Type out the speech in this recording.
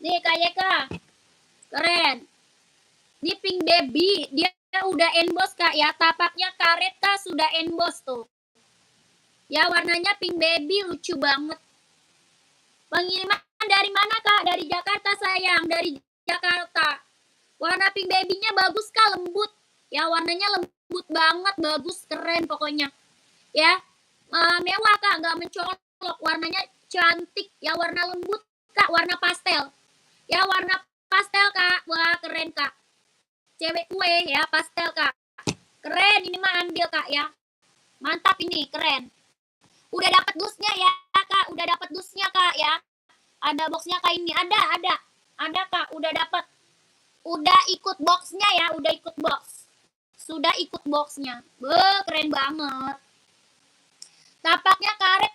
Nih Kak Yeka, keren. Ini Pink Baby, dia udah emboss Kak ya. Tapaknya karet Kak, sudah emboss tuh. Ya warnanya Pink Baby, lucu banget. Pengiriman dari mana Kak? Dari Jakarta sayang, dari Jakarta. Warna Pink Baby-nya bagus Kak, lembut. Ya warnanya lembut banget, bagus, keren pokoknya. Ya, mewah Kak, nggak mencolok. Warnanya cantik, ya warna lembut Kak, warna pastel. Ya warna pastel Kak, wah keren Kak. Cewek kue ya, pastel Kak. Keren, ini mah ambil Kak ya. Mantap ini, keren. Udah dapat dusnya ya Kak, udah dapat dusnya Kak ya. Ada boxnya Kak ini, ada Kak, udah dapat. Udah ikut boxnya ya, udah ikut box. Sudah ikut boxnya. Keren banget. Tapaknya karet